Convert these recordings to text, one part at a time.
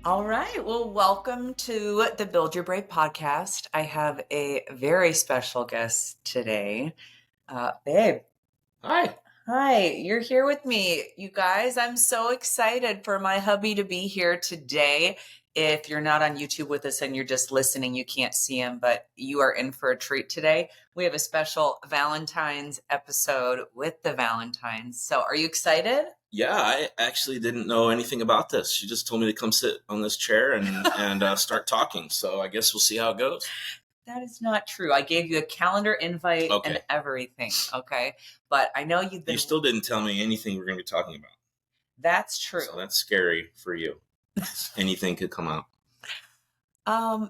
All right. Well, welcome to the Build Your Brave podcast. I have a very special guest today. Babe, Hi. hi, you're here with me. You guys, I'm so excited for my hubby to be here today. If you're not on YouTube with us and you're just listening, you can't see him, but you are in for a treat today. We have a special Valentine's episode with the Valentines. So, are you excited? Yeah, I actually didn't know anything about this. She just told me to come sit on this chair and start talking. So I guess we'll see how it goes. That is not true. I gave you a calendar invite Okay. and everything. Okay. But I know you've been. You still didn't tell me anything we're going to be talking about. That's true. So that's scary for you. Anything could come out.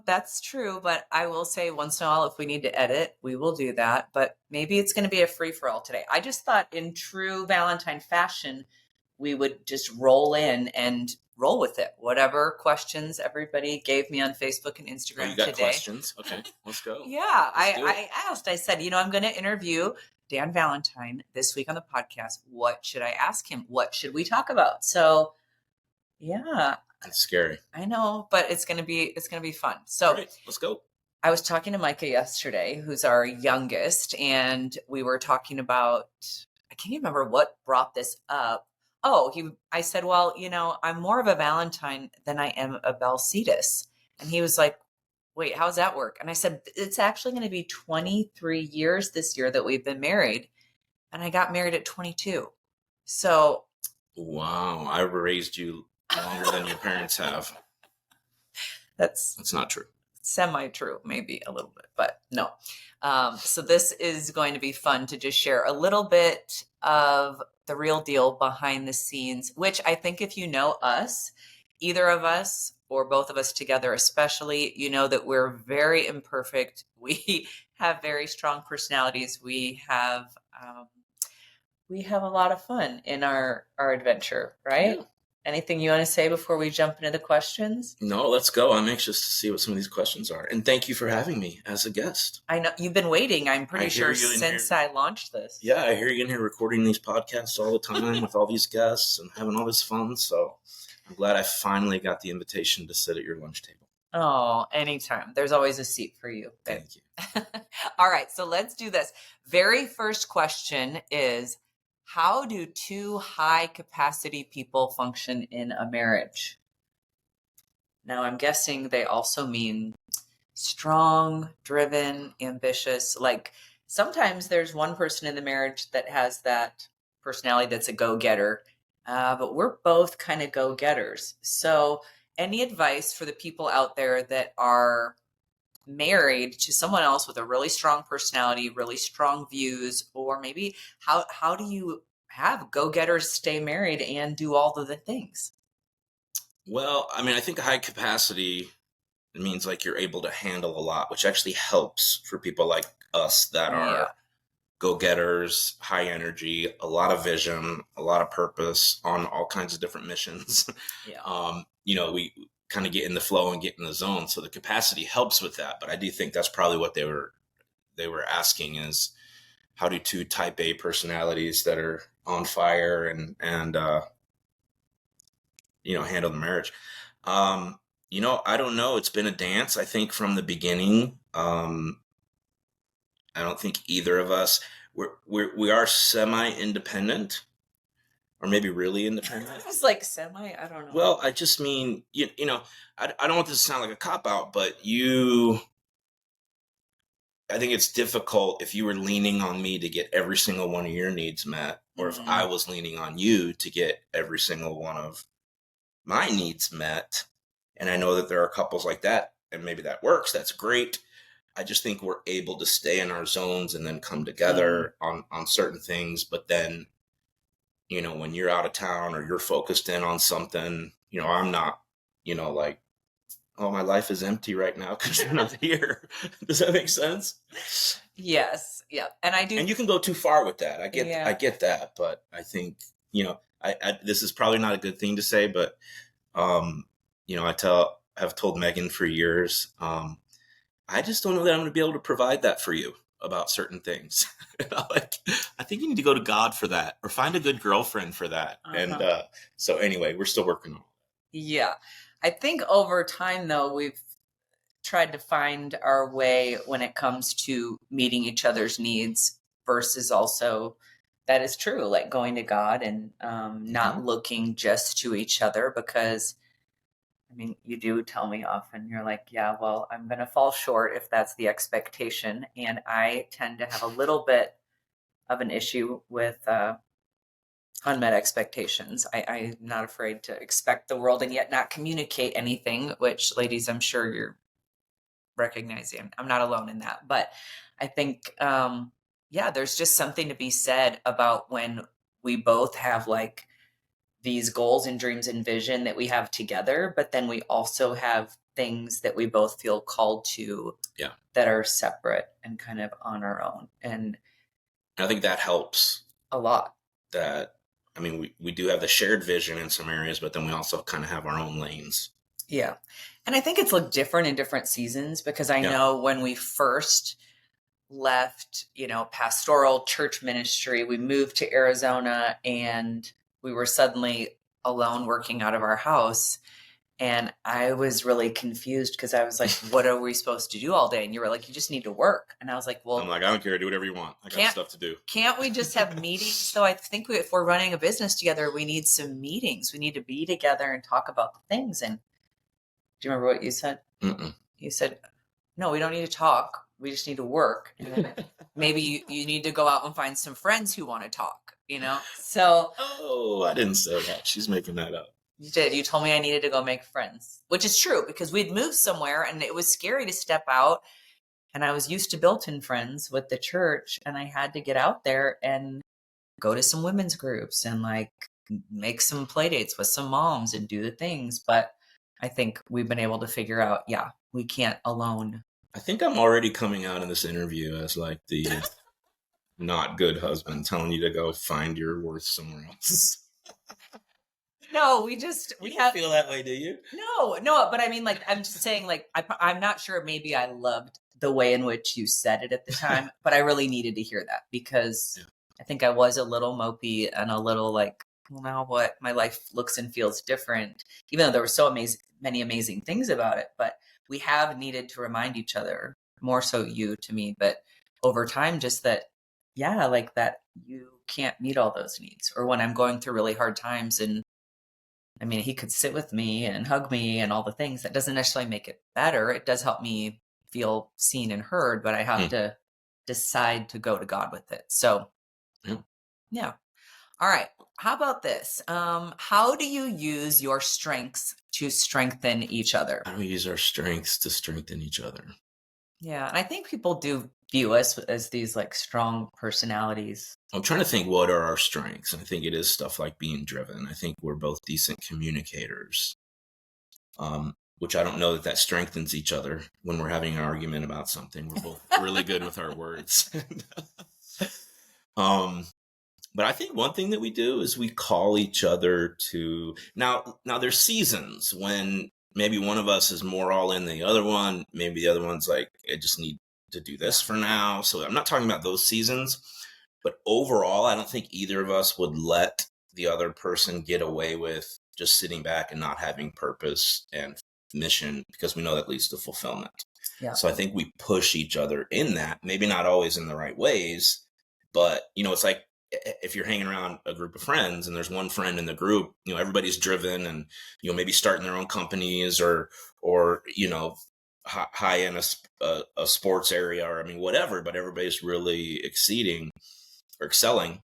That's true. But I will say once in a while, if we need to edit, we will do that. But maybe it's going to be a free for all today. I just thought in true Valentine fashion, we would just roll in and roll with it. Whatever questions everybody gave me on Facebook and Instagram Oh, you got today. questions? Okay, let's go. Yeah, Let's do it. I asked. I said, I'm going to interview Dan Valentine this week on the podcast. What should I ask him? What should we talk about? So, yeah, That's scary. I know, but it's going to be fun. So, All right, let's go. I was talking to Micah yesterday, who's our youngest, and we were talking about, I can't even remember what brought this up. Oh, I said, well, I'm more of a Valentine than I am a Belcetus. And he was like, wait, how's that work? And I said, it's actually going to be 23 years this year that we've been married. And I got married at 22. So, Wow, I raised you longer than your parents have. that's not true. semi-true, maybe a little bit, but no. So this is going to be fun to just share a little bit of the real deal behind the scenes, which I think if you know us, either of us or both of us together especially, you know that we're very imperfect. We have very strong personalities. We have a lot of fun in our adventure, right? Yeah. Anything you want to say before we jump into the questions? No, let's go. I'm anxious to see what some of these questions are. And thank you for having me as a guest. I know you've been waiting, I'm pretty sure, you in since here. I launched this. Yeah, I hear you in here recording these podcasts all the time with all these guests and having all this fun. So I'm glad I finally got the invitation to sit at your lunch table. Oh, anytime. There's always a seat for you. babe. Thank you. All right, so let's do this. Very first question is, how do two high capacity people function in a marriage? Now, I'm guessing they also mean strong, driven, ambitious. Like sometimes there's one person in the marriage that has that personality that's a go-getter, but we're both kind of go-getters. So, any advice for the people out there that are married to someone else with a really strong personality, really strong views, or maybe how do you have go-getters stay married and do all of the things? Well, I mean, I think high capacity means like you're able to handle a lot, which actually helps for people like us that are go-getters, high energy, a lot of vision, a lot of purpose on all kinds of different missions. Yeah. We kind of get in the flow and get in the zone. So the capacity helps with that. But I do think that's probably what they were asking is how do two type A personalities that are on fire and handle the marriage. I don't know. It's been a dance, I think, from the beginning. I don't think either of us we are semi-independent, or maybe really independent. It's like semi. I don't know. Well, I just mean I don't want this to sound like a cop out, but I think it's difficult if you were leaning on me to get every single one of your needs met, or if I was leaning on you to get every single one of my needs met. And I know that there are couples like that, and maybe that works. That's great. I just think we're able to stay in our zones and then come together on certain things. But then, when you're out of town or you're focused in on something, I'm not, like, oh, my life is empty right now because you're not here. Does that make sense? Yes. Yeah. And I do. And you can go too far with that. I get that. But I think, I this is probably not a good thing to say, but, I've told Megan for years, I just don't know that I'm going to be able to provide that for you about certain things. I think you need to go to God for that, or find a good girlfriend for that. And so anyway, we're still working on it. Yeah. I think over time, though, we've tried to find our way when it comes to meeting each other's needs versus also that is true, like going to God and not looking just to each other because I mean, you do tell me often, you're like, yeah, well, I'm going to fall short if that's the expectation. And I tend to have a little bit of an issue with unmet expectations. I'm not afraid to expect the world and yet not communicate anything, which, ladies, I'm sure you're recognizing. I'm not alone in that. But I think, yeah, there's just something to be said about when we both have like these goals and dreams and vision that we have together, but then we also have things that we both feel called to that are separate and kind of on our own. And I think that helps a lot. That, I mean, we do have the shared vision in some areas, but then we also kind of have our own lanes. Yeah. And I think it's looked different in different seasons because I know when we first left, pastoral church ministry, we moved to Arizona and we were suddenly alone working out of our house. And I was really confused because I was like, what are we supposed to do all day? And you were like, you just need to work. And I was like, well, I'm like, I don't care. Do whatever you want. I got stuff to do. Can't we just have meetings? So I think if we're running a business together, we need some meetings. We need to be together and talk about the things. And do you remember what you said? Mm-mm. You said, no, we don't need to talk. We just need to work. And maybe you need to go out and find some friends who want to talk, So. Oh, I didn't say that. She's making that up. You did. You told me I needed to go make friends, which is true because we'd moved somewhere and it was scary to step out. And I was used to built-in friends with the church and I had to get out there and go to some women's groups and like make some play dates with some moms and do the things. But I think we've been able to figure out, we can't alone. I think I'm already coming out in this interview as like the not good husband telling you to go find your worth somewhere else. No, we don't feel that way, do you? No, but I mean, like, I'm just saying, like, I'm not sure maybe I loved the way in which you said it at the time, but I really needed to hear that because I think I was a little mopey and a little like, well, now what? My life looks and feels different, even though there were many amazing things about it. But we have needed to remind each other, more so you to me, but over time, just that, like that you can't meet all those needs. Or when I'm going through really hard times and I mean, he could sit with me and hug me and all the things. That doesn't necessarily make it better. It does help me feel seen and heard, but I have to decide to go to God with it. So, yeah. All right. How about this? How do you use your strengths to strengthen each other? How do we use our strengths to strengthen each other? Yeah. And I think people do view us as these like strong personalities. I'm trying to think, what are our strengths? I think it is stuff like being driven. I think we're both decent communicators, which I don't know that strengthens each other when we're having an argument about something. We're both really good with our words. But I think one thing that we do is we call each other to now there's seasons when maybe one of us is more all in than the other one. Maybe the other one's like, I just need to do this for now. So I'm not talking about those seasons, but overall, I don't think either of us would let the other person get away with just sitting back and not having purpose and mission, because we know that leads to fulfillment. Yeah. So I think we push each other in that, maybe not always in the right ways, but it's like if you're hanging around a group of friends and there's one friend in the group, everybody's driven and, maybe starting their own companies or high in a sports area or whatever, but everybody's really excelling.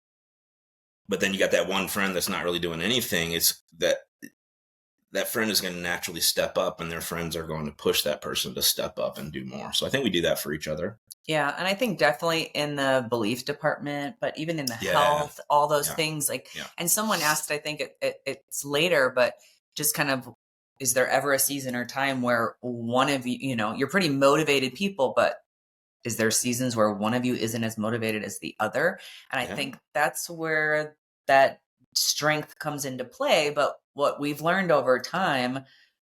But then you got that one friend that's not really doing anything. It's that friend is going to naturally step up and their friends are going to push that person to step up and do more. So I think we do that for each other. Yeah. And I think definitely in the belief department, but even in the health, all those things and someone asked, I think it's later, but just kind of, is there ever a season or time where one of you, you're pretty motivated people, but is there seasons where one of you isn't as motivated as the other? And I think that's where that strength comes into play. But what we've learned over time,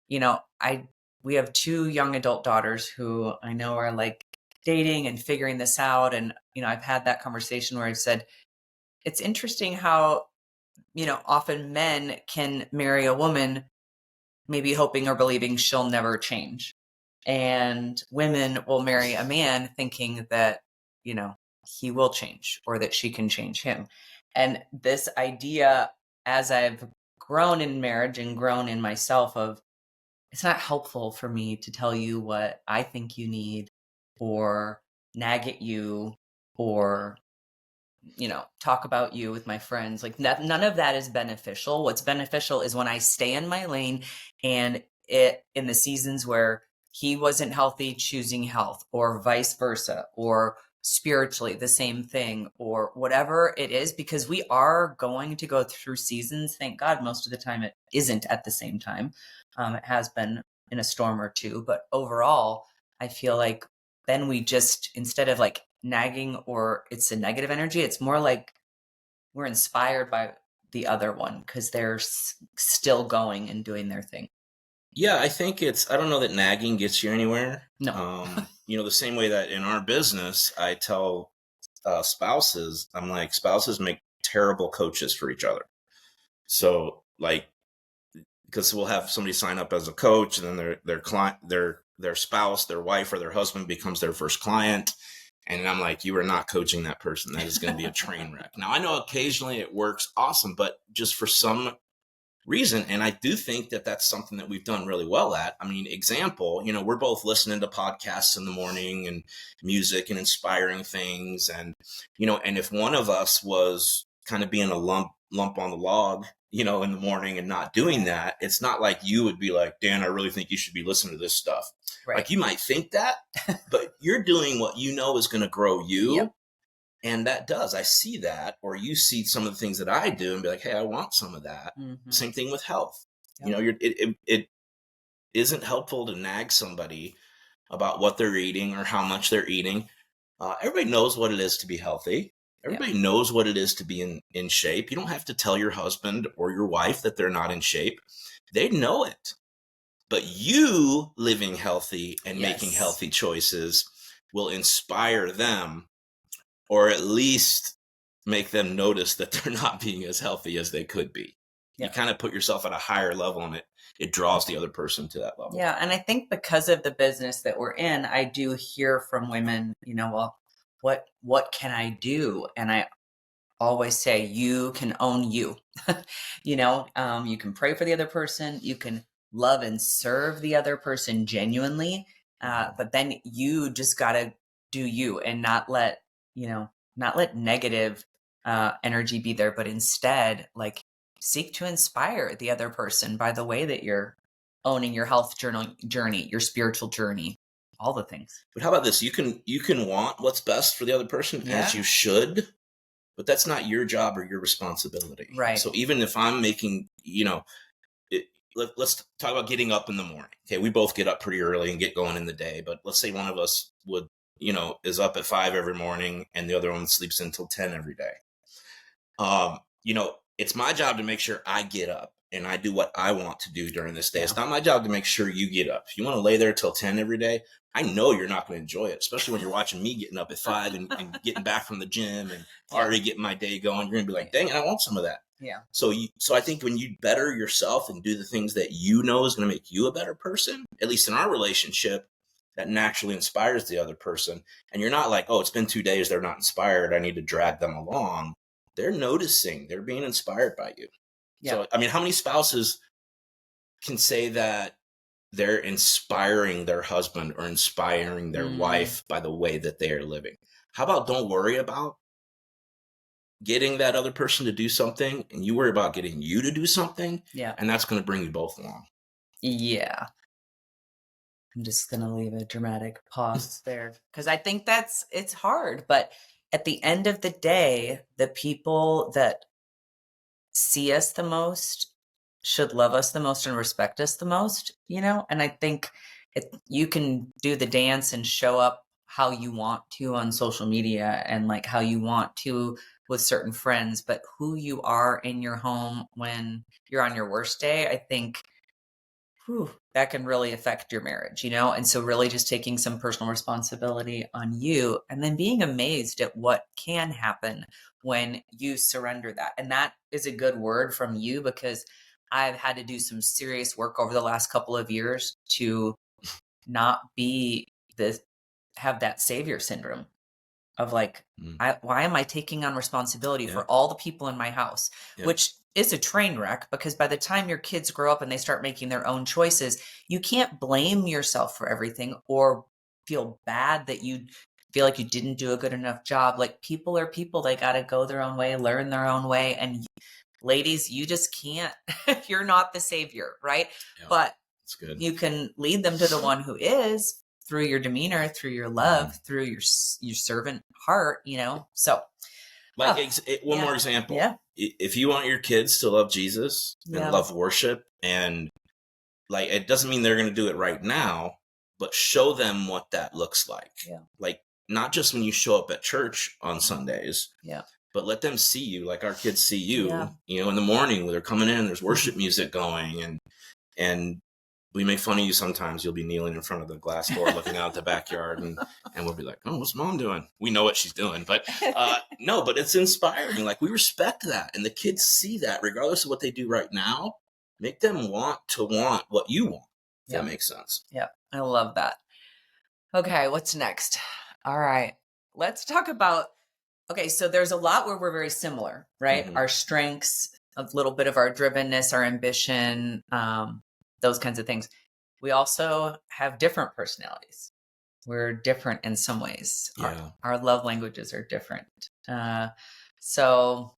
we have 2 young adult daughters who I know are like dating and figuring this out. And, I've had that conversation where I've said, it's interesting how, often men can marry a woman maybe hoping or believing she'll never change. And women will marry a man thinking that, you know, he will change or that she can change him. And this idea, as I've grown in marriage and grown in myself, of it's not helpful for me to tell you what I think you need or nag at you or, you know, talk about you with my friends. Like none of that is beneficial. What's beneficial is when I stay in my lane, and it in the seasons where he wasn't healthy, choosing health, or vice versa, or spiritually the same thing, or whatever it is, because we are going to go through seasons. Thank God most of the time it isn't at the same time. It has been in a storm or two, but overall, I feel like then we just, instead of like nagging or it's a negative energy, it's more like we're inspired by the other one because they're still going and doing their thing. Yeah, I think I don't know that nagging gets you anywhere. No. You know, the same way that in our business, I tell spouses, I'm like, spouses make terrible coaches for each other. So like, because we'll have somebody sign up as a coach, and then their client, their spouse, their wife, or their husband becomes their first client. And I'm like, you are not coaching that person. That is going to be a train wreck. Now, I know occasionally it works awesome, but just for some reason, and I do think that that's something that we've done really well at. I mean, example, you know, we're both listening to podcasts in the morning and music and inspiring things. And, you know, and if one of us was kind of being a lump on the log, you know, in the morning and not doing that, it's not like you would be like, Dan, I really think you should be listening to this stuff. Right. Like you might think that, but you're doing what you know is going to grow you. Yep. And that does, I see that, or you see some of the things that I do and be like, hey, I want some of that. Mm-hmm. Same thing with health. Yep. You know, it isn't helpful to nag somebody about what they're eating or how much they're eating. Everybody knows what it is to be healthy. Everybody knows what it is to be in shape. You don't have to tell your husband or your wife that they're not in shape. They know it. But you living healthy and making healthy choices will inspire them, or at least make them notice that they're not being as healthy as they could be. Yeah. You kind of put yourself at a higher level, and it draws the other person to that level. Yeah. And I think because of the business that we're in, I do hear from women, you know, well, what can I do? And I always say, you can own you. You know, you can pray for the other person, you can love and serve the other person genuinely, but then you just gotta do you, and not let negative energy be there, but instead like seek to inspire the other person by the way that you're owning your health journey, your spiritual journey, all the things. But how about this? You can want what's best for the other person, as you should, but that's not your job or your responsibility. Right. So even if I'm making, you know, let's talk about getting up in the morning. Okay, we both get up pretty early and get going in the day, but let's say one of us would, you know, is up at 5 every morning and the other one sleeps until 10 every day. You know, it's my job to make sure I get up and I do what I want to do during this day. Yeah. It's not my job to make sure you get up. If you want to lay there till 10 every day, I know you're not going to enjoy it, especially when you're watching me getting up at 5 and getting back from the gym and already getting my day going. You're going to be like, dang it, I want some of that. Yeah. So I think when you better yourself and do the things that you know is going to make you a better person, at least in our relationship, that naturally inspires the other person. And you're not like, oh, it's been 2 days, they're not inspired, I need to drag them along. They're noticing, they're being inspired by you. Yeah. So, I mean, how many spouses can say that they're inspiring their husband or inspiring their wife by the way that they are living? How about don't worry about getting that other person to do something, and you worry about getting you to do something? Yeah. And that's going to bring you both along. Yeah. I'm just going to leave a dramatic pause there, because I think it's hard. But at the end of the day, the people that see us the most should love us the most and respect us the most, you know? And I think you can do the dance and show up how you want to on social media and like how you want to with certain friends, but who you are in your home when you're on your worst day, I think that can really affect your marriage, you know? And so really just taking some personal responsibility on you, and then being amazed at what can happen when you surrender that. And that is a good word from you, because I've had to do some serious work over the last couple of years to not be this, have that savior syndrome of like, Mm. why am I taking on responsibility Yeah. for all the people in my house, Yeah. which is a train wreck, because by the time your kids grow up and they start making their own choices, you can't blame yourself for everything or feel bad that you feel like you didn't do a good enough job. Like, people are people, they got to go their own way, learn their own way. And ladies, you just can't, you're not the savior, right? Yeah, but that's good. You can lead them to the one who is, through your demeanor, through your love, through your servant heart, so like one more example. Yeah. If you want your kids to love Jesus and love worship, and like, it doesn't mean they're going to do it right now, but show them what that looks like. Yeah. Like, not just when you show up at church on Sundays, but let them see you, like our kids see you, in the morning when they're coming in, there's worship music going, and we make fun of you sometimes. You'll be kneeling in front of the glass door looking out the backyard, and we'll be like, oh, what's mom doing? We know what she's doing, but no, but it's inspiring. Like, we respect that, and the kids see that regardless of what they do right now. Make them want what you want, if that makes sense. Yeah, I love that. Okay, what's next? All right, let's talk about, okay, so there's a lot where we're very similar, right? Our strengths, a little bit of our drivenness, our ambition, those kinds of things. We also have different personalities. We're different in some ways. Our love languages are different. So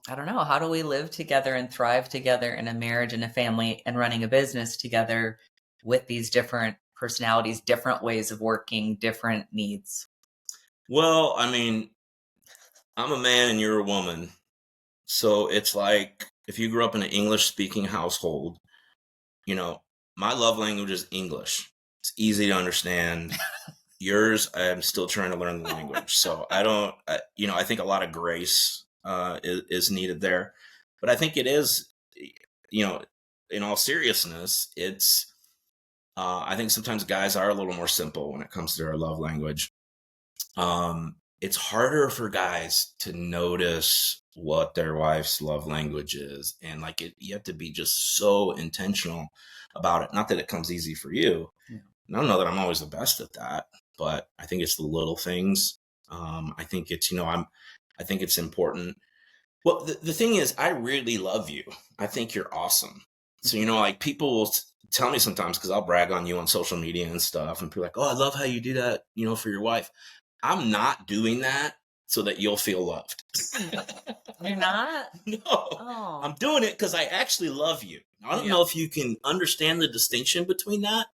I don't know, how do we live together and thrive together in a marriage and a family and running a business together with these different personalities, different ways of working, different needs? Well, I mean, I'm a man and you're a woman. So it's like, if you grew up in an English speaking household, my love language is English. It's easy to understand. Yours, I'm still trying to learn the language. So I think a lot of grace is needed there. But I think it is, in all seriousness, it's, I think sometimes guys are a little more simple when it comes to their love language. It's harder for guys to notice what their wife's love language is. And you have to be just so intentional about it. Not that it comes easy for you. Yeah. And I don't know that I'm always the best at that, but I think it's the little things. I think it's, I think it's important. Well, the thing is, I really love you. I think you're awesome. So, people will tell me sometimes, because I'll brag on you on social media and stuff, and people are like, oh, I love how you do that, for your wife. I'm not doing that so that you'll feel loved. You're not? No. Oh. I'm doing it because I actually love you. I don't know if you can understand the distinction between that.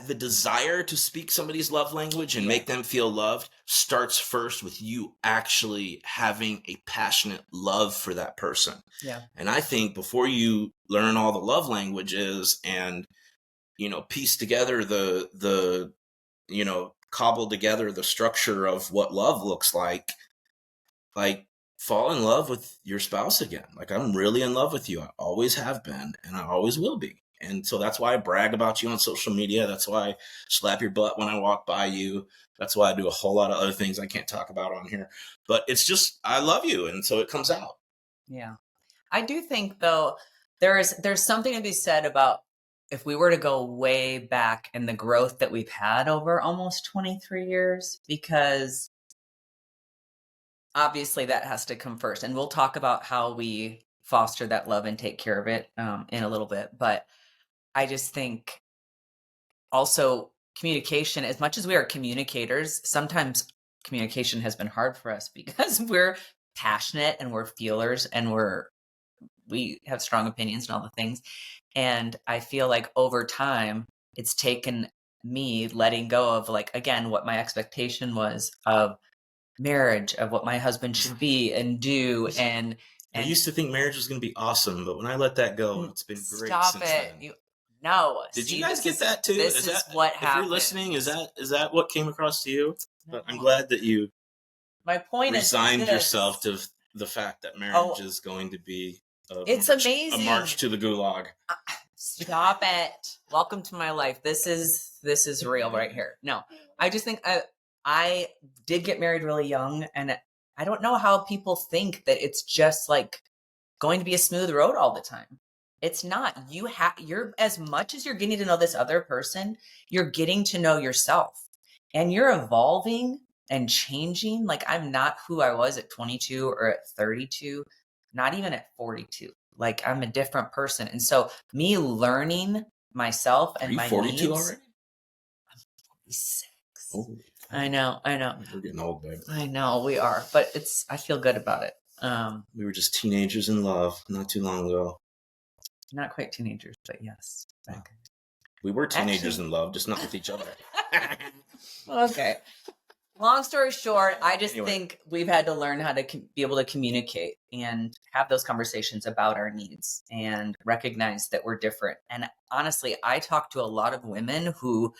The desire to speak somebody's love language and make them feel loved starts first with you actually having a passionate love for that person. Yeah. And I think before you learn all the love languages and, piece together the cobble together the structure of what love looks like fall in love with your spouse again. Like, I'm really in love with you. I always have been, and I always will be. And so that's why I brag about you on social media. That's why I slap your butt when I walk by you. That's why I do a whole lot of other things I can't talk about on here. But it's just, I love you. And so it comes out. Yeah. I do think, though, there's something to be said about, if we were to go way back in the growth that we've had over almost 23 years, because obviously that has to come first. And we'll talk about how we foster that love and take care of it in a little bit. But I just think also communication, as much as we are communicators, sometimes communication has been hard for us because we're passionate and we're feelers and we have strong opinions and all the things. And I feel like over time, it's taken me letting go of, like, again, what my expectation was of marriage, of what my husband should be and do. And I used to think marriage was going to be awesome, but when I let that go, it's been great. Stop it. Then. No. Did you guys get that too? This is what happened. If you're listening, is that what came across to you? No. But I'm glad that you my point resigned is yourself to the fact that marriage is going to be it's amazing. A march to the gulag. Stop it. Welcome to my life. This is real right here. No, I just think I did get married really young, and I don't know how people think that it's just like going to be a smooth road all the time. It's not. You're, as much as you're getting to know this other person, you're getting to know yourself, and you're evolving and changing. Like, I'm not who I was at 22 or at 32, not even at 42. Like, I'm a different person. And so me learning myself Are and you my 42 needs. already? 46. Oh, I know. we're getting old, babe. I know we are, but I feel good about it. We were just teenagers in love not too long ago. Not quite teenagers, but yes. We were teenagers in love, just not with each other. Okay. Long story short, I just think we've had to learn how to be able to communicate and have those conversations about our needs and recognize that we're different. And honestly, I talk to a lot of women who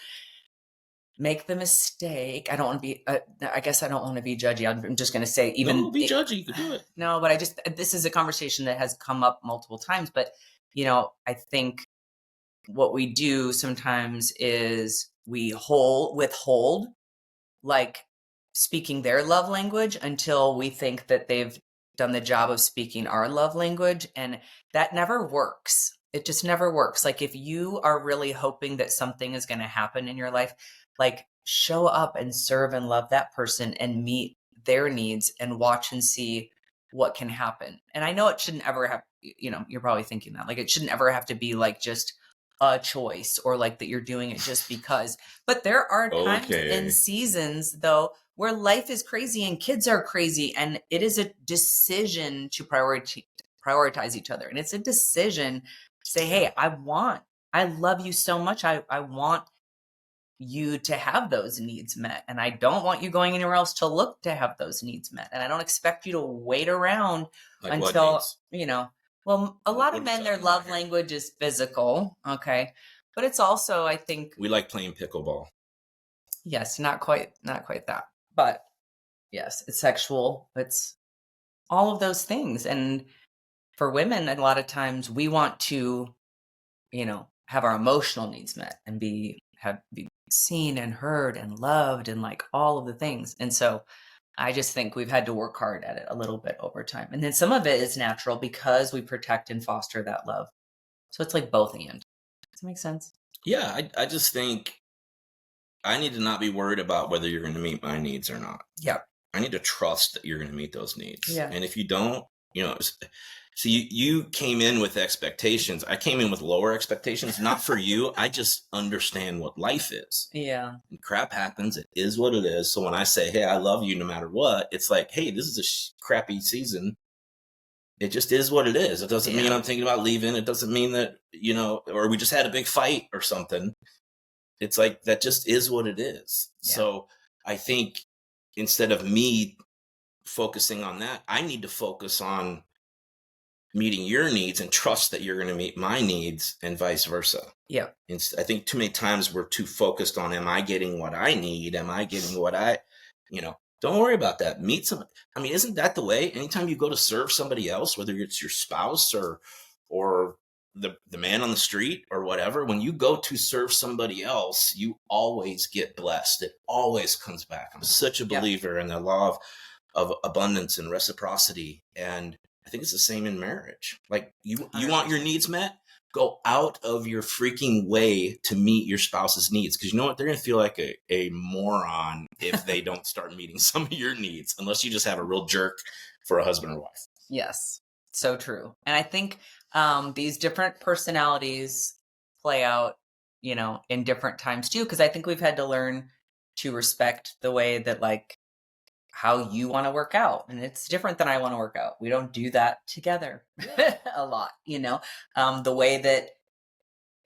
make the mistake. I don't want to be, I guess I don't want to be judgy. I'm just going to say, even. No, be judgy. You can do it. No, but this is a conversation that has come up multiple times. But, I think what we do sometimes is we withhold, like, speaking their love language until we think that they've done the job of speaking our love language. And that never works. It just never works. Like, if you are really hoping that something is going to happen in your life, like, show up and serve and love that person and meet their needs and watch and see what can happen. And I know it shouldn't ever have, you're probably thinking that, like, it shouldn't ever have to be like just a choice or like that you're doing it just because. But there are times and seasons, though, where life is crazy and kids are crazy, and it is a decision to prioritize each other. And it's a decision to say, hey, I love you so much. I want you to have those needs met, and I don't want you going anywhere else to look to have those needs met, and I don't expect you to wait around until well, a lot of men, their love language is physical, okay, but it's also, I think, we like playing pickleball. Yes, not quite that, but yes, it's sexual, it's all of those things. And for women, a lot of times we want to have our emotional needs met and be seen and heard and loved and like all of the things. And so I just think we've had to work hard at it a little bit over time. And then some of it is natural because we protect and foster that love. So it's like both and. Does that make sense? Yeah, I just think I need to not be worried about whether you're going to meet my needs or not. Yeah. I need to trust that you're going to meet those needs. Yeah. And if you don't, so you came in with expectations. I came in with lower expectations, not for you. I just understand what life is. Yeah. And crap happens. It is what it is. So when I say, hey, I love you no matter what, it's like, hey, this is a crappy season. It just is what it is. It doesn't mean I'm thinking about leaving. It doesn't mean that, or we just had a big fight or something. It's like, that just is what it is. Yeah. So I think instead of me focusing on that, I need to focus on meeting your needs and trust that you're going to meet my needs and vice versa. Yeah. And I think too many times we're too focused on, am I getting what I need? Am I getting what don't worry about that. Meet somebody. I mean, isn't that the way? Anytime you go to serve somebody else, whether it's your spouse or the man on the street or whatever, when you go to serve somebody else, you always get blessed. It always comes back. I'm such a believer in the law of abundance and reciprocity. And I think it's the same in marriage. Like you want your needs met, go out of your freaking way to meet your spouse's needs. Because you know what? They're going to feel like a moron if they don't start meeting some of your needs, unless you just have a real jerk for a husband or wife. Yes, so true. And I think these different personalities play out, in different times too. Because I think we've had to learn to respect the way that, like, how you want to work out, and it's different than I want to work out. We don't do that together a lot, the way that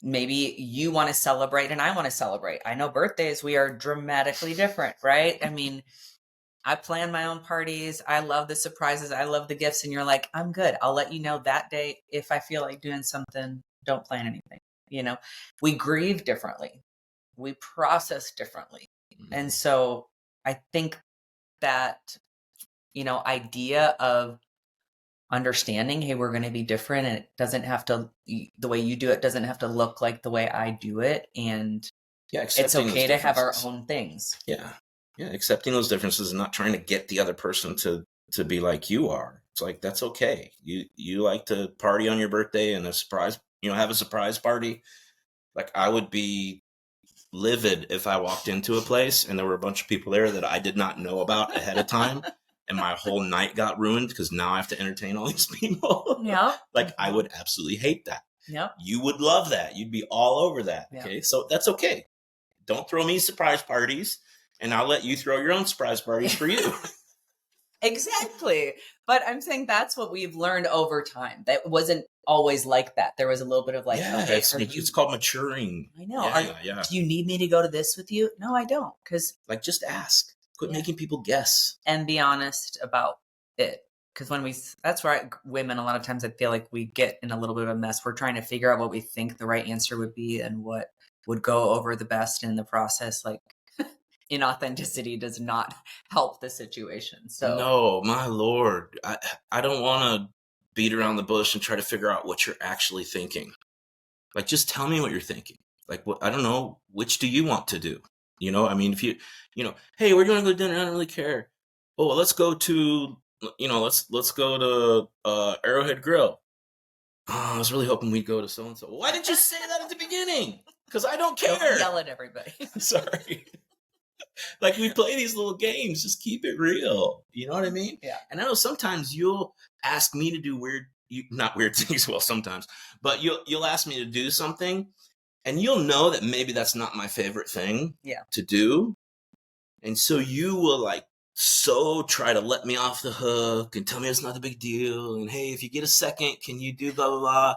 maybe you want to celebrate and I want to celebrate. I know birthdays, we are dramatically different, right? I mean, I plan my own parties. I love the surprises. I love the gifts. And you're like, I'm good. I'll let you know that day. If I feel like doing something, don't plan anything. We grieve differently. We process differently. Mm-hmm. And so I think that, idea of understanding, hey, we're going to be different, and it doesn't have to, the way you do it doesn't have to look like the way I do it. And it's okay to have our own things. Yeah. Yeah. Accepting those differences and not trying to get the other person to be like you are. It's like, that's okay. You like to party on your birthday and a surprise, have a surprise party. Like, I would be livid if I walked into a place and there were a bunch of people there that I did not know about ahead of time, and my whole night got ruined because now I have to entertain all these people. Yeah. Like, I would absolutely hate that. Yeah. You would love that. You'd be all over that. Yeah. Okay. So that's okay. Don't throw me surprise parties, and I'll let you throw your own surprise parties for you. Exactly. But I'm saying that's what we've learned over time. That wasn't always like that. There was a little bit of like, yeah, okay, it's called maturing. I know. Yeah. Do you need me to go to this with you? No, I don't. Because like, just ask. Quit making people guess. And be honest about it. Because that's where women, a lot of times I feel like we get in a little bit of a mess. We're trying to figure out what we think the right answer would be and what would go over the best in the process. Like, inauthenticity does not help the situation. So no, my Lord, I don't want to beat around the bush and try to figure out what you're actually thinking. Like, just tell me what you're thinking. Like, what, I don't know, which do you want to do? I mean, if hey, we're going to go to dinner, I don't really care. Oh, well, let's go to, let's go to Arrowhead Grill. Oh, I was really hoping we'd go to so-and-so. Why did you say that at the beginning? Because I don't care. Don't yell at everybody. Sorry. Like, we play these little games. Just keep it real. You know what I mean? Yeah. And I know sometimes you'll ask me to do not weird things. Well, sometimes, but you'll ask me to do something, and you'll know that maybe that's not my favorite thing to do. And so you will so try to let me off the hook and tell me it's not a big deal. And hey, if you get a second, can you do blah, blah, blah?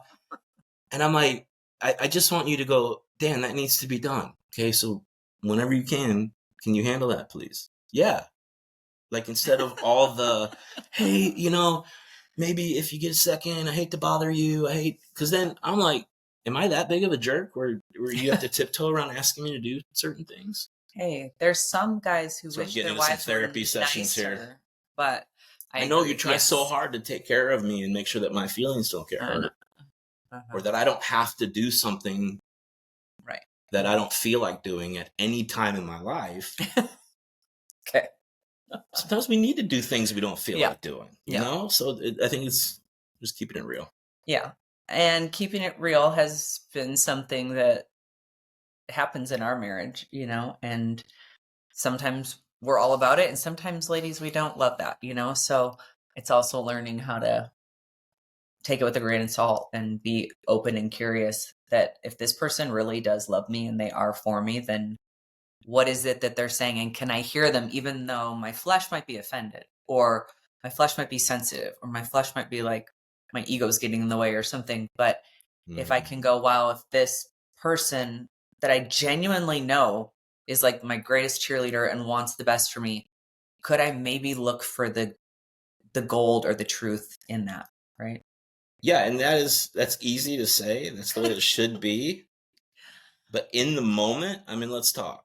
And I'm like, I just want you to go, Dan, that needs to be done. Okay. So whenever you can you handle that, please? Yeah. Like, instead of all the, hey, maybe if you get a second, I hate to bother you. Because then I'm like, am I that big of a jerk where you have to tiptoe around asking me to do certain things? Hey, there's some guys who So wish I'm getting their into some wives therapy were sessions nicer, here. But I know you try so hard to take care of me and make sure that my feelings don't get hurt, or that I don't have to do something that I don't feel like doing at any time in my life. Okay. Sometimes we need to do things we don't feel like doing, you know? So I think it's just keeping it real. Yeah. And keeping it real has been something that happens in our marriage, and sometimes we're all about it. And sometimes, ladies, we don't love that, So it's also learning how to take it with a grain of salt and be open and curious that if this person really does love me and they are for me, then what is it that they're saying? And can I hear them, even though my flesh might be offended, or my flesh might be sensitive, or my flesh might be like, my ego's getting in the way or something. But if I can go, wow, if this person that I genuinely know is like my greatest cheerleader and wants the best for me, could I maybe look for the gold or the truth in that? Right. Yeah. And that's easy to say. That's the way it should be. But in the moment, I mean, let's talk,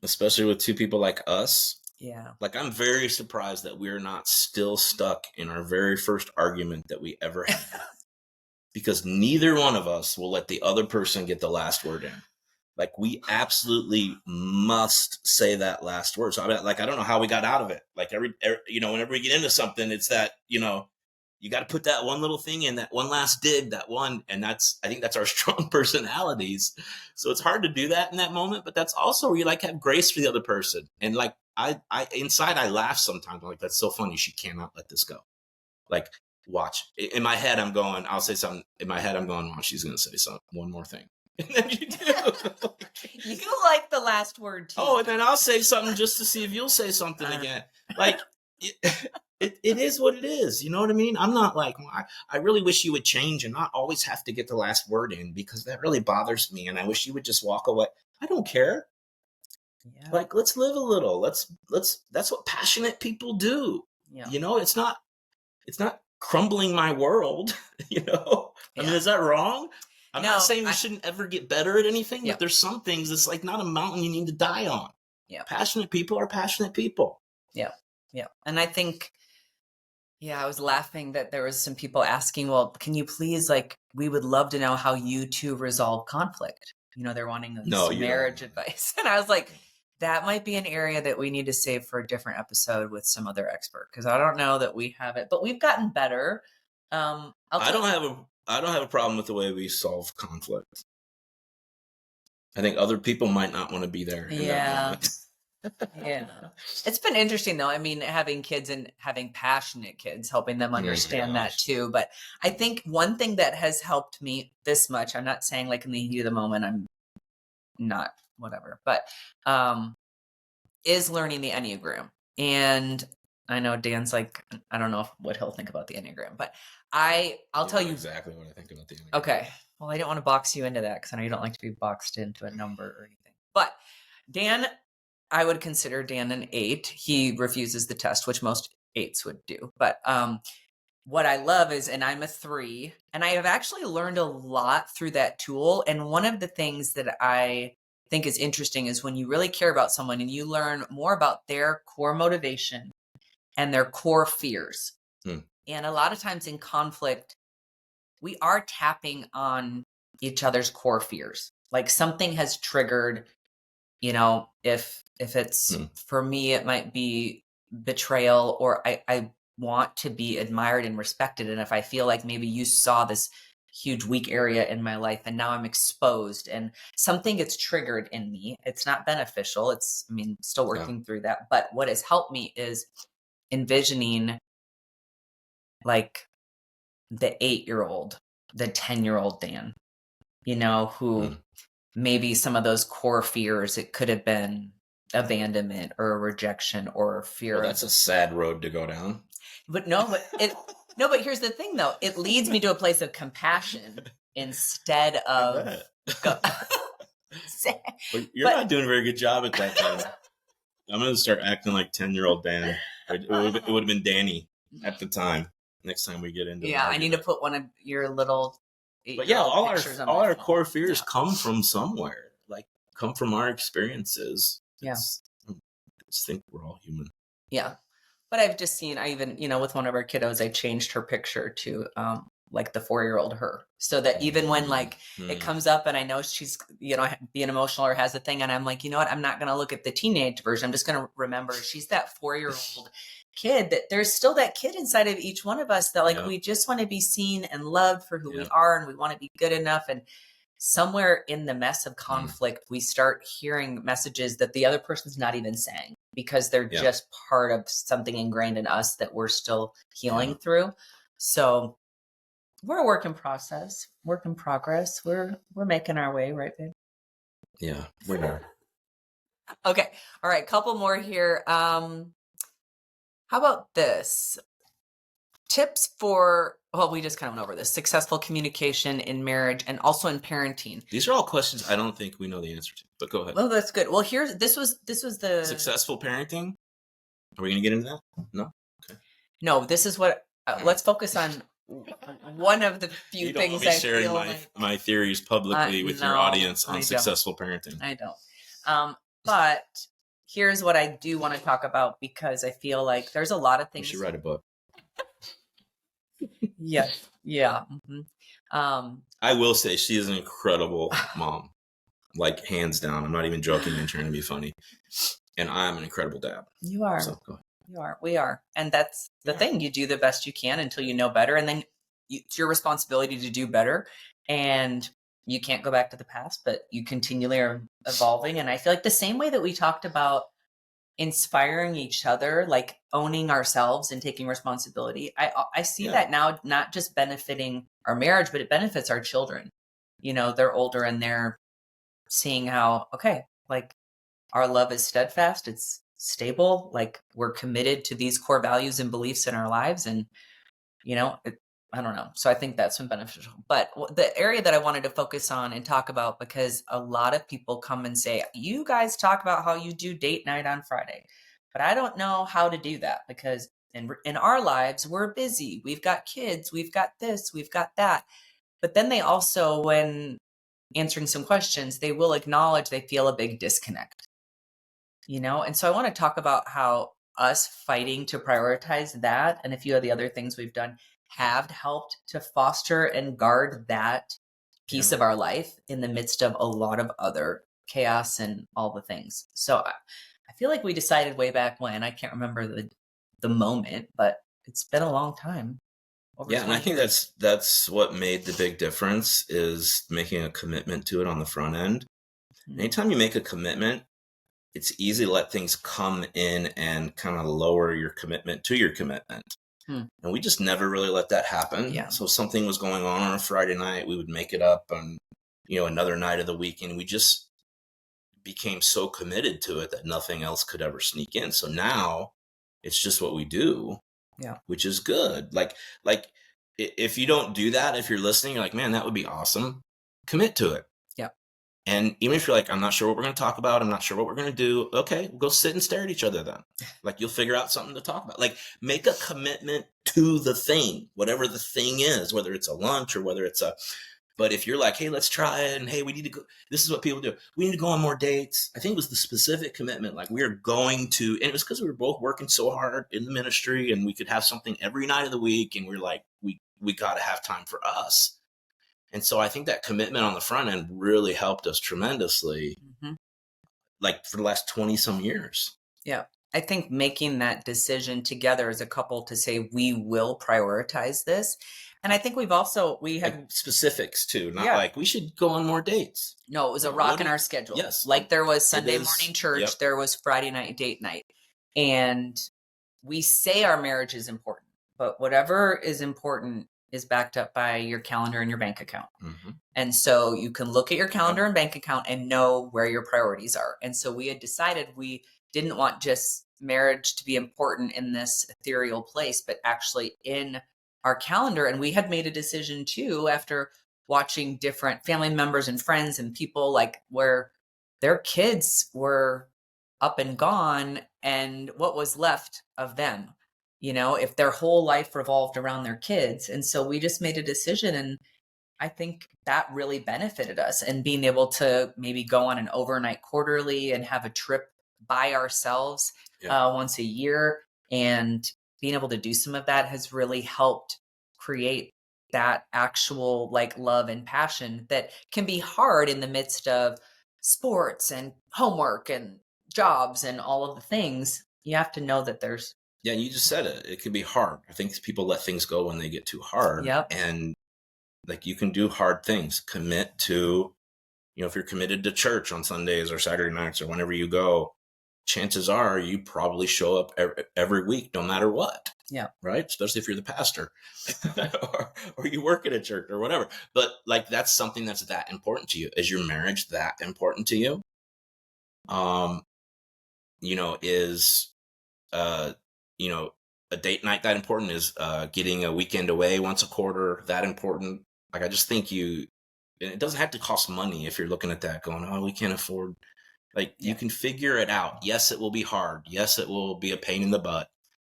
especially with two people like us. Yeah. Like, I'm very surprised that we're not still stuck in our very first argument that we ever had. Because neither one of us will let the other person get the last word in. Like, we absolutely must say that last word. So I don't know how we got out of it. Like, whenever we get into something, it's that, you got to put that one little thing in, that one last dig, that one. And I think that's our strong personalities. So it's hard to do that in that moment, but that's also where you have grace for the other person. And I inside, I laugh sometimes. I'm like, that's so funny. She cannot let this go. Like, watch. In my head, I'm going, I'll say something. In my head, I'm going, well, she's going to say something, one more thing. And then you do. You like the last word too. Oh, and then I'll say something just to see if you'll say something again. Like, it is what it is. You know what I mean? I'm not like, well, I really wish you would change and not always have to get the last word in, because that really bothers me. And I wish you would just walk away. I don't care. Yeah. Like, let's live a little. That's what passionate people do. Yeah. It's not crumbling my world. I mean, is that wrong? I'm not saying we shouldn't ever get better at anything, but there's some things that's like not a mountain you need to die on. Yeah. Passionate people are passionate people. Yeah. Yeah. And I think, I was laughing that there was some people asking, well, can you please, we would love to know how you two resolve conflict. They're wanting some marriage advice. And I was like, that might be an area that we need to save for a different episode with some other expert, because I don't know that we have it, but we've gotten better. I don't have a problem with the way we solve conflict. I think other people might not want to be there in that moment. Yeah. It's been interesting though. I mean, having kids and having passionate kids, helping them understand that too. But I think one thing that has helped me this much, I'm not saying like in the heat of the moment, I'm not whatever, but is learning the Enneagram. And I know Dan's like, I don't know what he'll think about the Enneagram, but I'll tell you exactly what I think about the Enneagram. Okay. Well, I don't want to box you into that because I know you don't like to be boxed into a number or anything. But Dan, I would consider Dan an 8. He refuses the test, which most 8s would do. But what I love is, and I'm a 3, and I have actually learned a lot through that tool. And one of the things that I think is interesting is when you really care about someone and you learn more about their core motivation and their core fears. And a lot of times in conflict, we are tapping on each other's core fears. Like something has triggered, if it's for me, it might be betrayal, or I want to be admired and respected. And if I feel like maybe you saw this huge weak area in my life and now I'm exposed and something gets triggered in me, it's not beneficial. Still working through that. But what has helped me is envisioning like the 8-year-old, the 10-year-old Dan, who maybe some of those core fears, it could have been abandonment or rejection or fear. Well, that's a sad road to go down. But but here's the thing though. It leads me to a place of compassion instead of. But you're not doing a very good job at that, Dan. I'm going to start acting like 10-year-old Dan. It would have been Danny at the time. Next time we get into I need to put one of your little. But yeah, all our core fears come from somewhere. Like come from our experiences. Yeah, I just think we're all human. Yeah, but I've just seen. I even with one of our kiddos, I changed her picture to like the 4-year-old her, so that even when like it comes up and I know she's being emotional or has a thing, and I'm like, you know what, I'm not going to look at the teenage version. I'm just going to remember she's that 4-year-old kid, that there's still that kid inside of each one of us that like we just want to be seen and loved for who we are, and we want to be good enough. And somewhere in the mess of conflict, we start hearing messages that the other person's not even saying, because they're just part of something ingrained in us that we're still healing through. So we're a work in progress. We're making our way, right, babe? Yeah, we are. Okay. All right. Couple more here. How about this? Tips for, we just kind of went over this, successful communication in marriage and also in parenting. These are all questions I don't think we know the answer to, but go ahead. Well, that's good. Well, this was the successful parenting. Are we going to get into that? No. Okay. No, this is what. Let's focus on one of the few things. I sharing my theories publicly with your audience on successful parenting. I don't. But here's what I do want to talk about, because I feel like there's a lot of things. You should write a book. Yes. Yeah. Mm-hmm. I will say she is an incredible mom, like hands down. I'm not even joking and trying to be funny. And I'm an incredible dad. You are. So, go ahead. You are. We are. And that's the thing. You do the best you can until you know better. And then it's your responsibility to do better. And you can't go back to the past, but you continually are evolving. And I feel like the same way that we talked about inspiring each other, like owning ourselves and taking responsibility, I see that now, not just benefiting our marriage, but it benefits our children. They're older and they're seeing how, like our love is steadfast, it's stable, like we're committed to these core values and beliefs in our lives. And, I don't know. So I think that's been beneficial. But the area that I wanted to focus on and talk about, because a lot of people come and say, you guys talk about how you do date night on Friday, but I don't know how to do that, because in our lives, we're busy. We've got kids, we've got this, we've got that. But then they also, when answering some questions, they will acknowledge they feel a big disconnect, And so I want to talk about how us fighting to prioritize that and a few of the other things we've done have helped to foster and guard that piece of our life in the midst of a lot of other chaos and all the things. So I feel like we decided way back when. I can't remember the moment, but it's been a long time. Over Yeah, and I 20 think years. that's what made the big difference is making a commitment to it on the front end. Anytime you make a commitment, it's easy to let things come in and kind of lower your commitment to your commitment. And we just never really let that happen. Yeah. So something was going on a Friday night, we would make it up on, another night of the week, and we just became so committed to it that nothing else could ever sneak in. So now it's just what we do. Yeah. Which is good. Like if you don't do that, if you're listening, you're like, man, that would be awesome. Commit to it. Yeah. And even if you're like, I'm not sure what we're going to talk about, I'm not sure what we're going to do. Okay, we'll go sit and stare at each other then. Like you'll figure out something to talk about. Like make a commitment to the thing, whatever the thing is, whether it's a lunch or whether it's but if you're like, hey, let's try it. And hey, we need to go. This is what people do. We need to go on more dates. I think it was the specific commitment. Like we're going to, and it was because we were both working so hard in the ministry and we could have something every night of the week. And we're like, we got to have time for us. And so I think that commitment on the front end really helped us tremendously, like for the last 20 some years. Yeah. I think making that decision together as a couple to say, we will prioritize this. And I think we had like specifics too, not Yeah. like we should go on more dates. No, it was a rock in our schedule. Yes. Like there was Sunday morning church, Yep. there was Friday night date night. And we say our marriage is important, but whatever is important is backed up by your calendar and your bank account. And so you can look at your calendar and bank account and know where your priorities are. And so we had decided we didn't want just marriage to be important in this ethereal place, but actually in our calendar. And we had made a decision too, after watching different family members and friends and people like where their kids were up and gone and what was left of them, if their whole life revolved around their kids. And so we just made a decision, and I think that really benefited us, and being able to maybe go on an overnight quarterly and have a trip by ourselves once a year, and being able to do some of that has really helped create that actual like love and passion that can be hard in the midst of sports and homework and jobs and all of the things. You have to know that there's you just said it can be hard. I think people let things go when they get too hard. And like you can do hard things. Commit to, if you're committed to church on Sundays or Saturday nights or whenever you go, chances are you probably show up every week, no matter what. Yeah. Right. Especially if you're the pastor or you work at a church or whatever. But like, that's something that's that important to you. Is your marriage that important to you? Is, a date night that important? Is getting a weekend away once a quarter that important? Like, I just think it doesn't have to cost money if you're looking at that going, oh, we can't afford. Like, you can figure it out. Yes, it will be hard. Yes, it will be a pain in the butt,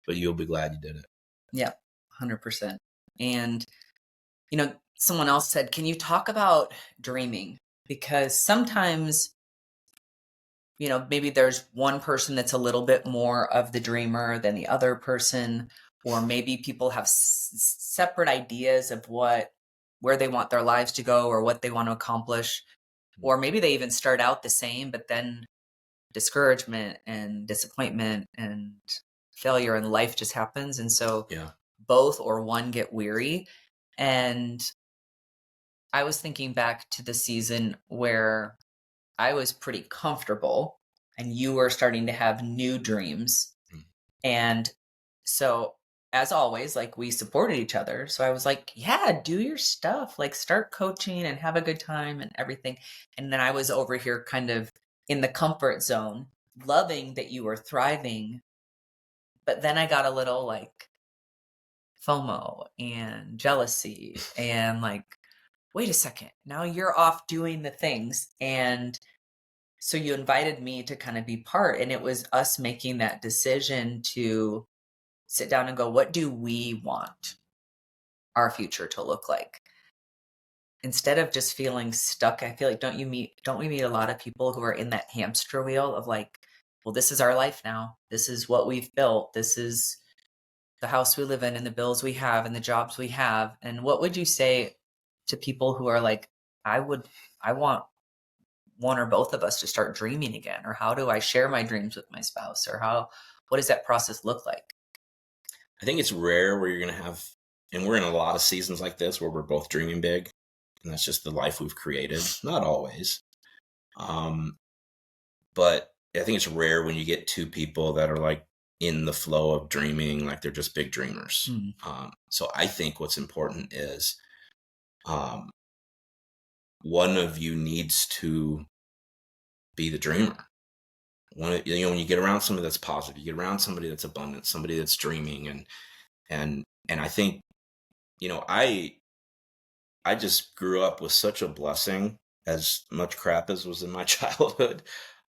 but you'll be glad you did it. Yeah, 100%. And, someone else said, can you talk about dreaming? Because sometimes, maybe there's one person that's a little bit more of the dreamer than the other person, or maybe people have separate ideas of where they want their lives to go or what they want to accomplish. Or maybe they even start out the same, but then discouragement and disappointment and failure in life just happens. And so both or one get weary. And I was thinking back to the season where I was pretty comfortable and you were starting to have new dreams. And so as always, like we supported each other. So I was like, yeah, do your stuff, like start coaching and have a good time and everything. And then I was over here kind of in the comfort zone, loving that you were thriving. But then I got a little like FOMO and jealousy and like, wait a second, now you're off doing the things. And so you invited me to kind of be part, and it was us making that decision to sit down and go, what do we want our future to look like? Instead of just feeling stuck, I feel like don't we meet a lot of people who are in that hamster wheel of like, well, this is our life now. This is what we've built. This is the house we live in and the bills we have and the jobs we have. And what would you say to people who are like, I want one or both of us to start dreaming again? Or how do I share my dreams with my spouse? Or what does that process look like? I think it's rare where you're going to have, and we're in a lot of seasons like this where we're both dreaming big, and that's just the life we've created. Not always. But I think it's rare when you get two people that are like in the flow of dreaming, like they're just big dreamers. So I think what's important is one of you needs to be the dreamer. When you get around somebody that's positive, you get around somebody that's abundant, somebody that's dreaming, and I think, I just grew up with such a blessing. As much crap as was in my childhood,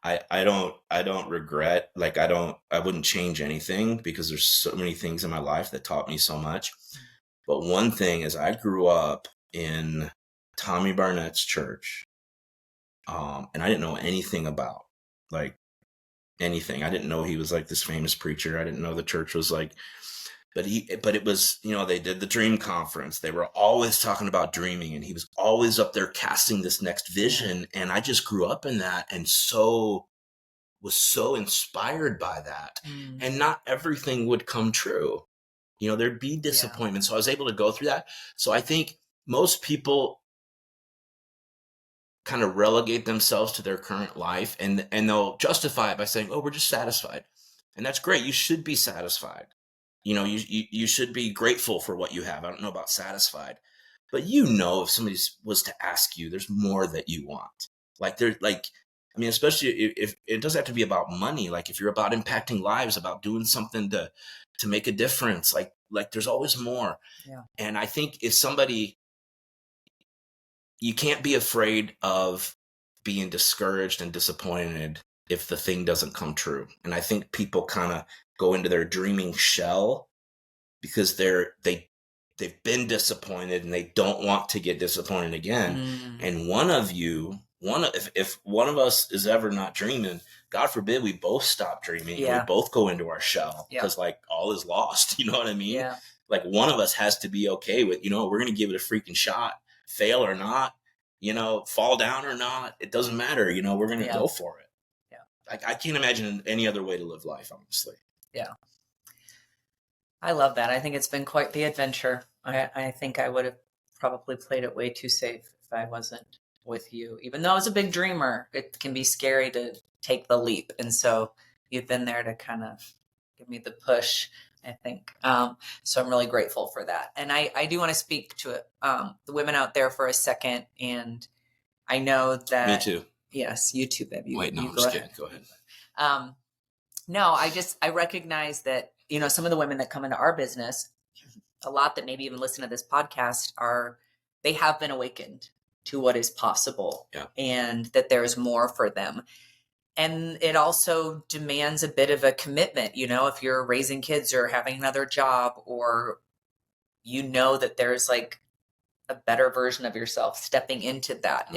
I don't regret, like I wouldn't change anything, because there's so many things in my life that taught me so much. But one thing is, I grew up in Tommy Barnett's church, and I didn't know anything about, like, anything. I didn't know he was like this famous preacher. I didn't know the church was like, but it was, they did the dream conference. They were always talking about dreaming, and he was always up there casting this next vision. And I just grew up in that, and was so inspired by that. And not everything would come true. There'd be disappointment. So I was able to go through that. So I think most people kind of relegate themselves to their current life, and they'll justify it by saying, oh, we're just satisfied. And that's great. You should be satisfied. You should be grateful for what you have. I don't know about satisfied, but if somebody was to ask you, there's more that you want. Especially if it doesn't have to be about money. Like if you're about impacting lives, about doing something to make a difference, like there's always more. Yeah. And I think you can't be afraid of being discouraged and disappointed if the thing doesn't come true. And I think people kind of go into their dreaming shell because they've been disappointed and they don't want to get disappointed again. And if one of us is ever not dreaming, God forbid we both stop dreaming. Yeah. And we both go into our shell, because like all is lost. You know what I mean? Yeah. Like one of us has to be okay with, we're going to give it a freaking shot, fail or not, fall down or not. It doesn't matter. We're going to go for it. Yeah. I can't imagine any other way to live life, honestly. Yeah. I love that. I think it's been quite the adventure. I think I would have probably played it way too safe if I wasn't with you. Even though I was a big dreamer, it can be scary to take the leap. And so you've been there to kind of give me the push, I think. So I'm really grateful for that. And I do want to speak to the women out there for a second. And I know that... Me too. Yes, you too, babe. Wait, no, I'm just kidding. Go ahead. No, I recognize that, some of the women that come into our business, a lot that maybe even listen to this podcast, they have been awakened to what is possible. Yeah. And that there's more for them. And it also demands a bit of a commitment, if you're raising kids or having another job, or that there's like a better version of yourself stepping into that.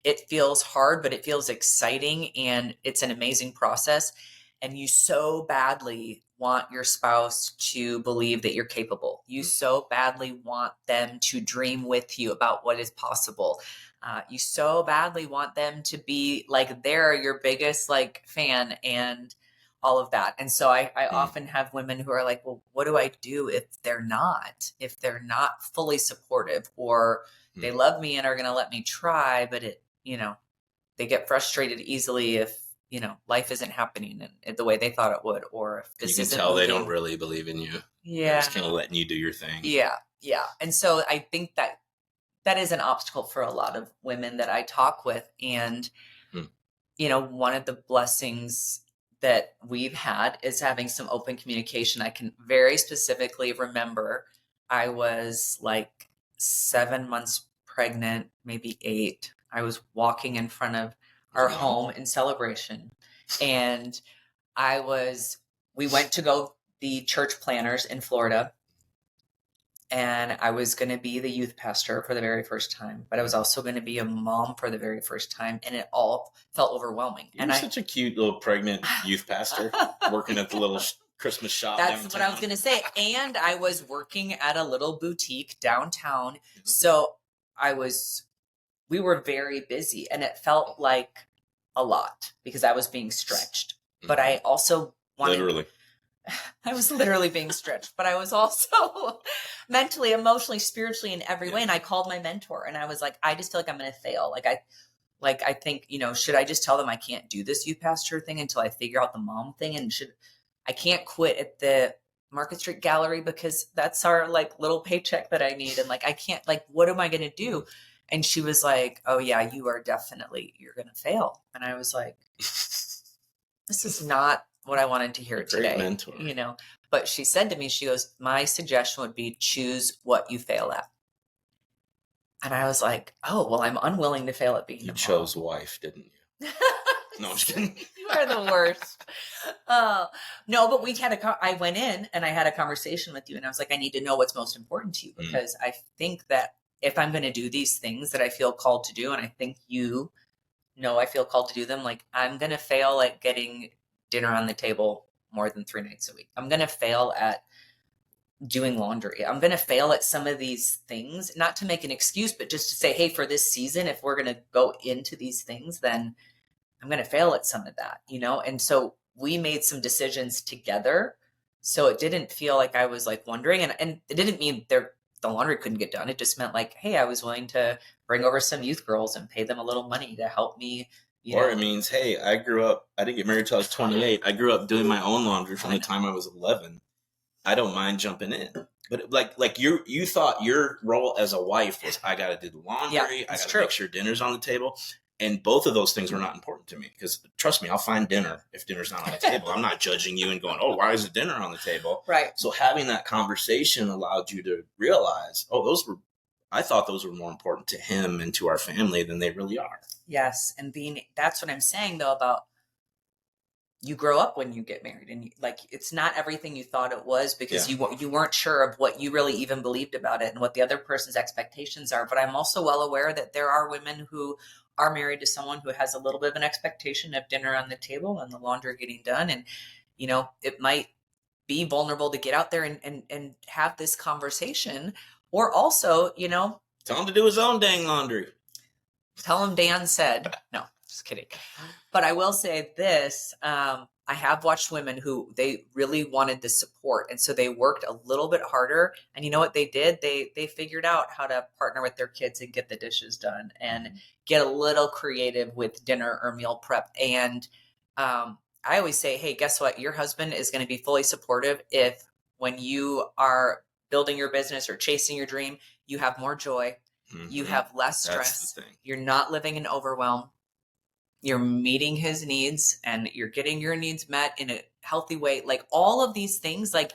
It feels hard, but it feels exciting, and it's an amazing process. And you so badly want your spouse to believe that you're capable. You so badly want them to dream with you about what is possible. You so badly want them to be like they're your biggest fan and all of that. And so I often have women who are like, well, what do I do if they're not fully supportive, or they love me and are going to let me try, but they get frustrated easily if life isn't happening in the way they thought it would, or if this isn't moving. They don't really believe in you. Yeah. They're just kind of letting you do your thing. Yeah. Yeah. And so I think that is an obstacle for a lot of women that I talk with. And, one of the blessings that we've had is having some open communication. I can very specifically remember I was 7 months pregnant, maybe 8. I was walking in front of our home in Celebration, and we went to go the church planners in Florida, and I was going to be the youth pastor for the very first time, but I was also going to be a mom for the very first time, and it all felt overwhelming. You're such a cute little pregnant youth pastor working at the little Christmas shop. That's downtown. what I was going to say. And I was working at a little boutique downtown. So we were very busy, and it felt like a lot because I was being stretched. But I also wanted, I was literally being stretched, but I was also mentally, emotionally, spiritually, in every way. And I called my mentor and I was like, I just feel like I'm going to fail. I think, should I just tell them I can't do this youth pastor thing until I figure out the mom thing? And I can't quit at the Market Street Gallery because that's our like little paycheck that I need. And like, I can't, like, what am I going to do? And she was like, oh yeah, you're going to fail. And I was like, this is not what I wanted to hear today. Great mentor. But she said to me, she goes, my suggestion would be choose what you fail at. And I was like, oh, well, I'm unwilling to fail at being a mom. You chose wife, didn't you? No, I'm just kidding. You are the worst. No, but I went in and I had a conversation with you and I was like, I need to know what's most important to you because I think that if I'm going to do these things that I feel called to do, and I think I feel called to do them, like I'm going to fail at getting dinner on the table more than 3 nights a week. I'm going to fail at doing laundry. I'm going to fail at some of these things, not to make an excuse, but just to say, hey, for this season, if we're going to go into these things, then I'm going to fail at some of that, And so we made some decisions together. So it didn't feel like I was like wondering, and it didn't mean the laundry couldn't get done. It just meant like, hey, I was willing to bring over some youth girls and pay them a little money to help me. It means, hey, I didn't get married till I was 28. I grew up doing my own laundry from the time I was 11. I don't mind jumping in. But like you thought your role as a wife was, I got to do the laundry. I got to make sure dinner's on the table. And both of those things were not important to me because trust me, I'll find dinner if dinner's not on the table. I'm not judging you and going, oh, why is the dinner on the table? Right. So having that conversation allowed you to realize, I thought those were more important to him and to our family than they really are. Yes. And that's what I'm saying though, about you grow up when you get married and like, it's not everything you thought it was because you weren't sure of what you really even believed about it and what the other person's expectations are. But I'm also well aware that there are women who are married to someone who has a little bit of an expectation of dinner on the table and the laundry getting done. And, it might be vulnerable to get out there and have this conversation, or also, tell him to do his own dang laundry. Tell him Dan said, no, just kidding. But I will say this, I have watched women who they really wanted the support. And so they worked a little bit harder. And you know what they did? They figured out how to partner with their kids and get the dishes done and get a little creative with dinner or meal prep. And I always say, hey, guess what? Your husband is going to be fully supportive if when you are building your business or chasing your dream, you have more joy. Mm-hmm. You have less stress. You're not living in overwhelm. You're meeting his needs and you're getting your needs met in a healthy way. Like all of these things, like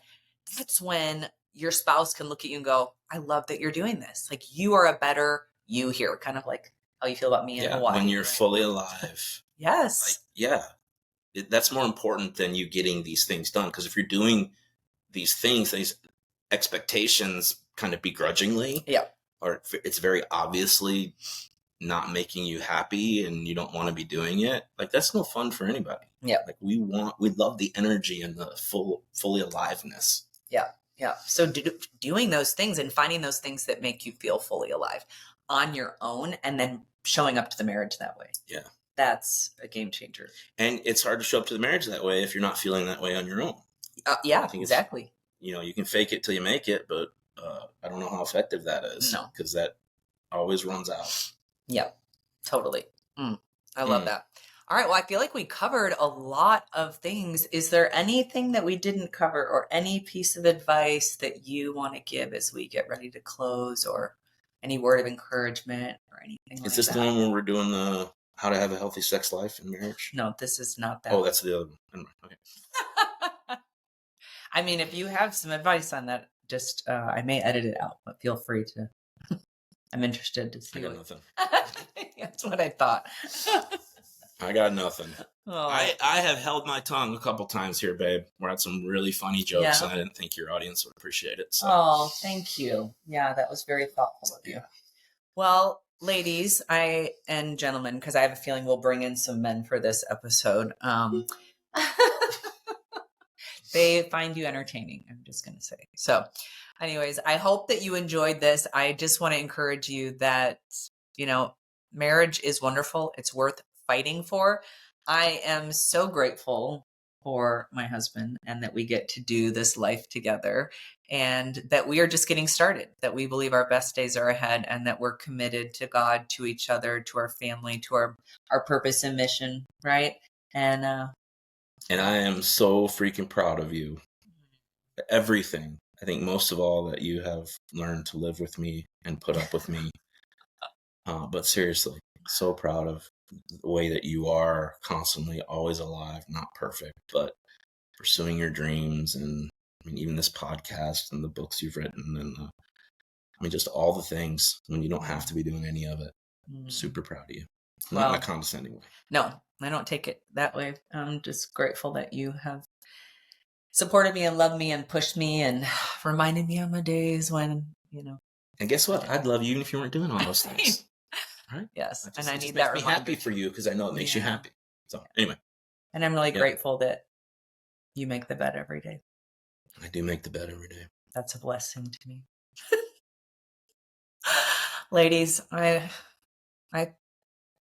that's when your spouse can look at you and go, I love that you're doing this. Like you are a better you here. Kind of like how you feel about me in Hawaii. When you're fully alive. Yes. That's more important than you getting these things done. Because if you're doing these things, these expectations kind of begrudgingly, or it's very obviously not making you happy and you don't want to be doing it, like that's no fun for anybody. Like we love the energy and the fully aliveness. So doing those things and finding those things that make you feel fully alive on your own and then showing up to the marriage that way. That's a game changer. And it's hard to show up to the marriage that way if you're not feeling that way on your own. Exactly. You can fake it till you make it, but I don't know how effective that is. No, because that always runs out. Yeah, totally. I love that. All right. Well, I feel like we covered a lot of things. Is there anything that we didn't cover or any piece of advice that you want to give as we get ready to close, or any word of encouragement or anything like that? Is this the one where we're doing the how to have a healthy sex life in marriage? No, this is not that. Oh, that's the other one. Okay. I mean, if you have some advice on that, just I may edit it out, but feel free to. I'm interested to see. I got nothing. That's what I thought. I got nothing. Oh. I have held my tongue a couple times here, babe. We're at some really funny jokes, and I didn't think your audience would appreciate it. So. Oh, thank you. Yeah, that was very thoughtful of you. Well, ladies, and gentlemen, because I have a feeling we'll bring in some men for this episode. They find you entertaining, I'm just going to say. So anyways, I hope that you enjoyed this. I just want to encourage you that, marriage is wonderful. It's worth fighting for. I am so grateful for my husband and that we get to do this life together, and that we are just getting started, that we believe our best days are ahead, and that we're committed to God, to each other, to our family, to our purpose and mission, right? And I am so freaking proud of you. Everything. I think most of all that you have learned to live with me and put up with me. But seriously, so proud of the way that you are constantly always alive, not perfect, but pursuing your dreams. And I mean, even this podcast and the books you've written, and I mean, just all the things when you don't have to be doing any of it. Super proud of you. Not in a condescending way. No, I don't take it that way. I'm just grateful that you have supported me and loved me and pushed me and reminded me of my days when, And guess what? I'd love you even if you weren't doing all those things. Right? Yes. And I need need that that reminder. Happy for you because I know it makes you happy. So anyway. And I'm really grateful that you make the bed every day. I do make the bed every day. That's a blessing to me. Ladies, I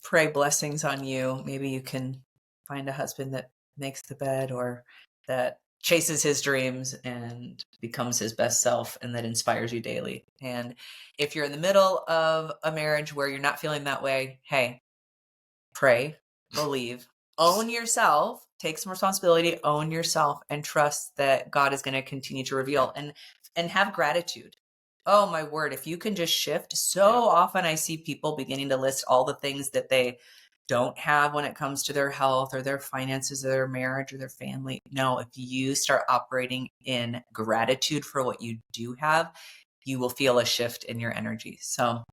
pray blessings on you. Maybe you can find a husband that makes the bed, or that chases his dreams and becomes his best self, and that inspires you daily. And if you're in the middle of a marriage where you're not feeling that way, hey, pray, believe, own yourself, take some responsibility, own yourself, and trust that God is going to continue to reveal, and have gratitude. Oh my word, if you can just shift. So often I see people beginning to list all the things that they don't have when it comes to their health or their finances or their marriage or their family. No, if you start operating in gratitude for what you do have, you will feel a shift in your energy. So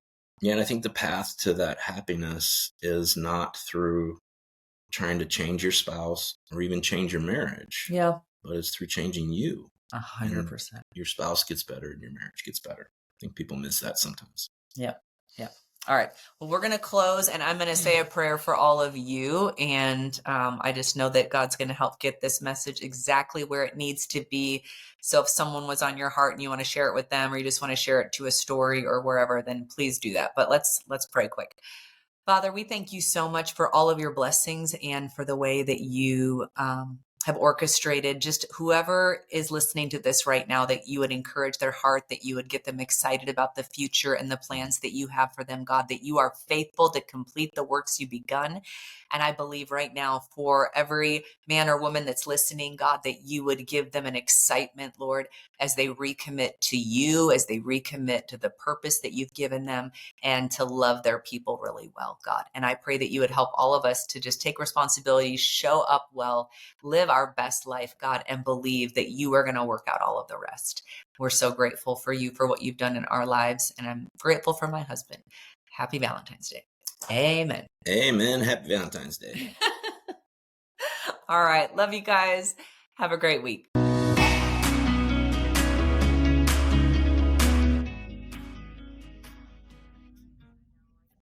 yeah, and I think the path to that happiness is not through trying to change your spouse or even change your marriage. Yeah. But it's through changing you. 100%. Your spouse gets better and your marriage gets better. I think people miss that sometimes. Yeah. All right. Well, we're going to close, and I'm going to say a prayer for all of you. And I just know that God's going to help get this message exactly where it needs to be. So if someone was on your heart and you want to share it with them, or you just want to share it to a story or wherever, then please do that. But let's pray quick. Father, we thank you so much for all of your blessings and for the way that you have orchestrated just whoever is listening to this right now, that you would encourage their heart, that you would get them excited about the future and the plans that you have for them, God, that you are faithful to complete the works you've begun. And I believe right now for every man or woman that's listening, God, that you would give them an excitement, Lord, as they recommit to you, as they recommit to the purpose that you've given them, and to love their people really well, God. And I pray that you would help all of us to just take responsibility, show up well, live our best life, God, and believe that you are going to work out all of the rest. We're so grateful for you, for what you've done in our lives. And I'm grateful for my husband. Happy Valentine's Day. Amen. Amen. Happy Valentine's Day. All right. Love you guys. Have a great week.